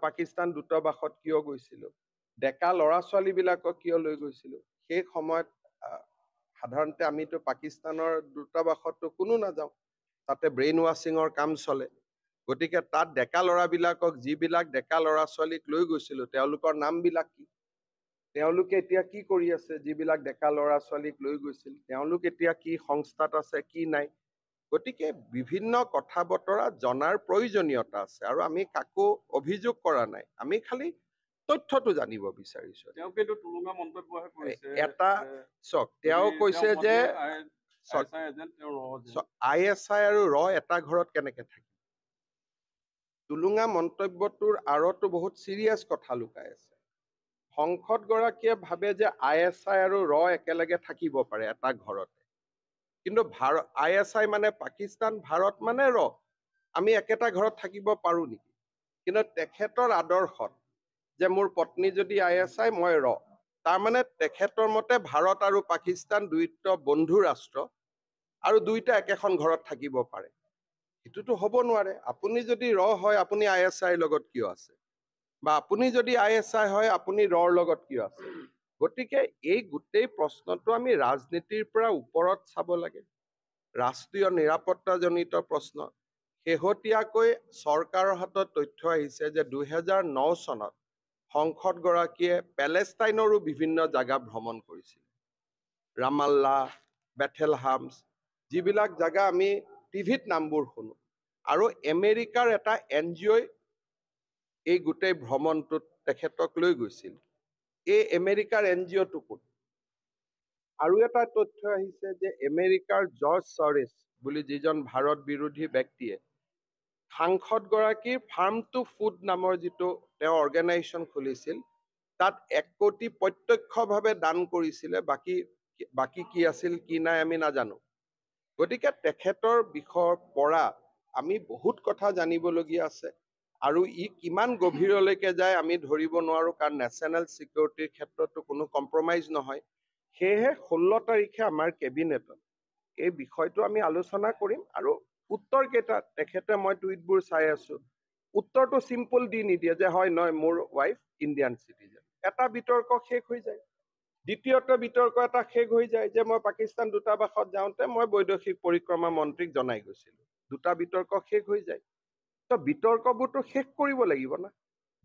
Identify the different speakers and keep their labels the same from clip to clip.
Speaker 1: পাকিস্তান দূতাবাসত কিয় গৈছিলো, ডেকা ল'ৰা ছোৱালীবিলাকক কিয় লৈ গৈছিলো, সেই সময়ত সাধাৰণতে আমিতো পাকিস্তানৰ দূতাবাসততো কোনো নাযাওঁ, তাতে ব্ৰেইন ৱাশ্বিঙৰ কাম চলে। গতিকে তাত ডেকা ল'ৰাবিলাকক, যিবিলাক ডেকা ল'ৰা ছোৱালীক লৈ গৈছিলো, তেওঁলোকৰ নামবিলাক কি, তেওঁলোকে এতিয়া কি কৰি আছে, যিবিলাক ডেকা ল'ৰা ছোৱালীক লৈ গৈছিল তেওঁলোক এতিয়া কি সংস্থাত আছে, কি নাই। গতিকে বিভিন্ন কথা বতৰা জনাৰ প্ৰয়োজনীয়তা আছে, আৰু আমি কাকো অভিযোগ কৰা নাই, আমি খালি তথ্যটো জানিব বিচাৰিছো।
Speaker 2: তেওঁ কিন্তু তুলুঙা মন্তব্যহে কৰিছে।
Speaker 1: এটা চক তেওঁ কৈছে যে ISI আৰু ৰ এটা ঘৰত কেনেকে থাকে। তুলুঙা মন্তব্যটোৰ আঁৰতো বহুত চিৰিয়াছ কথা লুকাই আছে। সংসদগৰাকীয়ে ভাবে যে ISI আৰু ৰ একেলগে থাকিব পাৰে এটা ঘৰতে, কিন্তু ISI মানে পাকিস্তান, ভাৰত মানে ৰ, আমি একেটা ঘৰত থাকিব পাৰো নেকি? কিন্তু তেখেতৰ আদৰ্শত যে মোৰ পত্নী যদি ISI, মই ৰ, তাৰমানে তেখেতৰ মতে ভাৰত আৰু পাকিস্তান দুইটা বন্ধু ৰাষ্ট্ৰ আৰু দুইটা একেখন ঘৰত থাকিব পাৰে। সেইটোতো হ'ব নোৱাৰে। আপুনি যদি ৰ হয়, আপুনি ISIৰ লগত কিয় আছে? বা আপুনি যদি ISI হয়, আপুনি ৰৰ লগত কিয় আছে? গতিকে এই গোটেই প্ৰশ্নটো আমি ৰাজনীতিৰ পৰা ওপৰত চাব লাগে, ৰাষ্ট্ৰীয় নিৰাপত্তাজনিত প্ৰশ্ন। শেহতীয়াকৈ চৰকাৰৰ হাতত তথ্য আহিছে যে 2009 চনত সংসদগৰাকীয়ে পেলেষ্টাইনৰো বিভিন্ন জাগা ভ্ৰমণ কৰিছিল, ৰামাল্লা, বেথেলহামছ, যিবিলাক জাগা আমি টিভিত নামবোৰ শুনো, আৰু আমেৰিকাৰ এটা NGOই এই গোটেই ভ্ৰমণটোত তেখেতক লৈ গৈছিল। এই আমেৰিকাৰ NGOটো কোন? আৰু এটা তথ্য আহিছে যে আমেৰিকাৰ জৰ্জ চৰেছ বুলি যিজন ভাৰত বিৰোধী ব্যক্তিয়ে সাংসদগৰাকীৰ ফাৰ্ম টু ফুড নামৰ যিটো তেওঁ অৰ্গেনাইজেশ্যন খুলিছিল, তাত 1 কোটি প্ৰত্যক্ষভাৱে দান কৰিছিলে, বাকী কি আছিল কি নাই আমি নাজানো। গতিকে তেখেতৰ বিষয়ৰ পৰা আমি বহুত কথা জানিবলগীয়া আছে, আৰু ই কিমান গভীৰলৈকে যায় আমি ধৰিব নোৱাৰো, কাৰণ নেশ্যনেল ছিকিউৰিটিৰ ক্ষেত্ৰতো কোনো কম্প্ৰমাইজ নহয়। সেয়েহে 16 তাৰিখে আমাৰ কেবিনেটত এই বিষয়টো আমি আলোচনা কৰিম, আৰু উত্তৰ কেইটা তেখেতে, মই টুইটবোৰ চাই আছো, উত্তৰটো চিম্পল দি নিদিয়ে যে হয় নহয় মোৰ ৱাইফ ইণ্ডিয়ান চিটিজেন, এটা বিতৰ্ক শেষ হৈ যায়। দ্বিতীয়টো বিতৰ্ক এটা শেষ হৈ যায় যে মই পাকিস্তান দূতাবাসত যাওঁতে মই বৈদেশিক পৰিক্ৰমা মন্ত্ৰীক জনাই গৈছিলো, দুটা বিতৰ্ক শেষ হৈ যায়। তো বিতৰ্কবোৰতো শেষ কৰিব লাগিব না,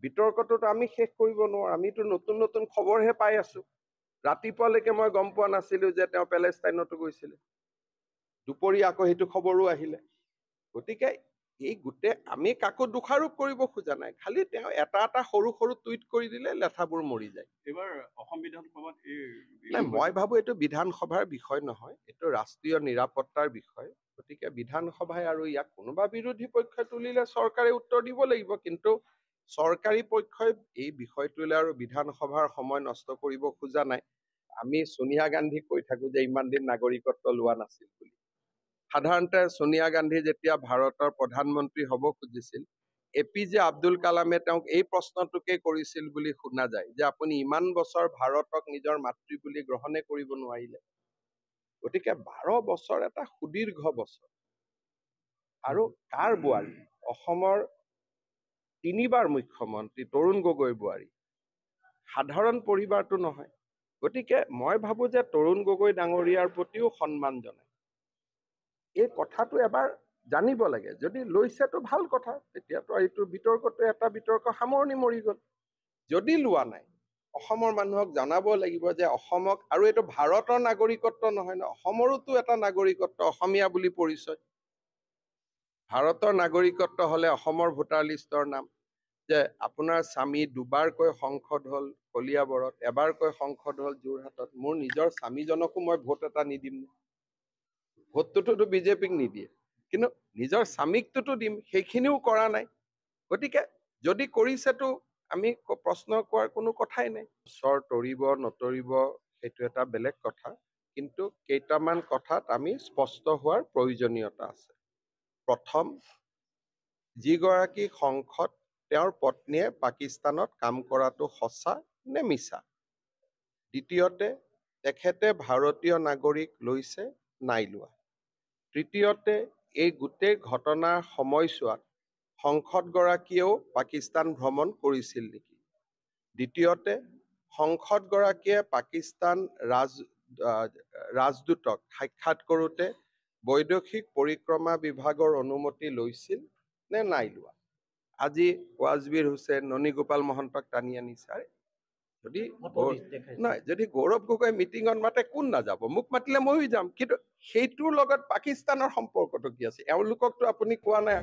Speaker 1: বিতৰ্কটোতো আমি শেষ কৰিব নোৱাৰো, আমিতো নতুন নতুন খবৰহে পাই আছো। ৰাতিপুৱালৈকে মই গম পোৱা নাছিলো যে তেওঁ পেলেষ্টাইনতো গৈছিলে, দুপৰীয়া আকৌ সেইটো খবৰো আহিলে। গতিকে এই গোটেই আমি কাকো দোষাৰোপ কৰিব খোজা নাই, খালি তেওঁ এটা এটা সৰু সৰু টুইট কৰি দিলে লেঠাবোৰ মৰি যায়।
Speaker 2: এইবাৰ অসম বিধানসভাত
Speaker 1: নাই, মই ভাবো এইটো বিধানসভাৰ বিষয় নহয়, এইটো ৰাষ্ট্ৰীয় নিৰাপত্তাৰ বিষয়। গতিকে বিধানসভাই আৰু ইয়াক কোনোবা বিৰোধী পক্ষই তুলিলে চৰকাৰে উত্তৰ দিব লাগিব, কিন্তু চৰকাৰী পক্ষই এই বিষয়টোলৈ আৰু বিধানসভাৰ সময় নষ্ট কৰিব খোজা নাই। আমি সোনিয়া গান্ধীক কৈ থাকো যে ইমান দিন নাগৰিকত্ব লোৱা নাছিল বুলি। সাধাৰণতে সোনিয়া গান্ধী যেতিয়া ভাৰতৰ প্ৰধানমন্ত্ৰী হ'ব খুজিছিল, APJ আব্দুল কালামে তেওঁক এই প্ৰশ্নটোকে কৰিছিল বুলি শুনা যায় যে আপুনি ইমান বছৰ ভাৰতক নিজৰ মাতৃ বুলি গ্ৰহণে কৰিব নোৱাৰিলে। গতিকে 12 বছৰ এটা সুদীৰ্ঘ বছৰ, আৰু কাৰ বোৱাৰী? অসমৰ 3বাৰ মুখ্যমন্ত্ৰী তৰুণ গগৈ বোৱাৰী, সাধাৰণ পৰিবাৰটো নহয়। গতিকে মই ভাবো যে তৰুণ গগৈ ডাঙৰীয়াৰ প্ৰতিও সন্মান জনাই এই কথাটো এবাৰ জানিব লাগে। যদি লৈছেতো ভাল কথা, তেতিয়াতো এইটো বিতৰ্কটো এটা বিতৰ্ক সামৰণি মৰি গ'ল। যদি লোৱা নাই, অসমৰ মানুহক জনাব লাগিব যে অসমক, আৰু এইটো ভাৰতৰ নাগৰিকত্ব নহয় ন, অসমৰোতো এটা নাগৰিকত্ব, অসমীয়া বুলি পৰিচয়। ভাৰতৰ নাগৰিকত্ব হলে অসমৰ ভোটাৰ লিষ্টৰ নাম, যে আপোনাৰ স্বামী 2বাৰকৈ সংসদ হল কলিয়াবৰত, এবাৰকৈ সংসদ হল যোৰহাটত, মোৰ নিজৰ স্বামীজনকো মই ভোট এটা নিদিম? ভোটটোতো বিজেপিক নিদিয়ে, কিন্তু নিজৰ স্বামীকটোতো দিম, সেইখিনিও কৰা নাই। গতিকে যদি কৰিছেতো আমি প্ৰশ্ন কৰাৰ কোনো কথাই নাই। চৰ তৰিব নতৰিব সেইটো এটা বেলেগ কথা, কিন্তু কেইটামান কথাত আমি স্পষ্ট হোৱাৰ প্ৰয়োজনীয়তা আছে। প্ৰথম, যিগৰাকী সংসদ তেওঁৰ পত্নীয়ে পাকিস্তানত কাম কৰাটো সঁচা নে মিছা? দ্বিতীয়তে, তেখেতে ভাৰতীয় নাগৰিক লৈছে নাই লোৱা? তৃতীয়তে, এই গোটেই ঘটনাৰ সময়ছোৱাত সংসদগৰাকীয়েও পাকিস্তান ভ্ৰমণ কৰিছিল নেকি? দ্বিতীয়তে, সংসদগৰাকীয়ে পাকিস্তান ৰাজদূতক সাক্ষাৎ কৰোঁতে বৈদেশিক পৰিক্ৰমা বিভাগৰ অনুমতি লৈছিল নে নাই লোৱা? আজি ৱাজবীৰ হুছেইন, ননীগোপাল মহন্তক টানি আনিছে। যদি নহয়, যদি গৌৰৱ গগৈ মিটিঙত মাতে কোন নাযাব? মোক মাতিলে ময়ো যাম, কিন্তু সেইটোৰ লগত পাকিস্তানৰ সম্পৰ্কটো কি আছে? এওঁলোককতো আপুনি কোৱা নাই।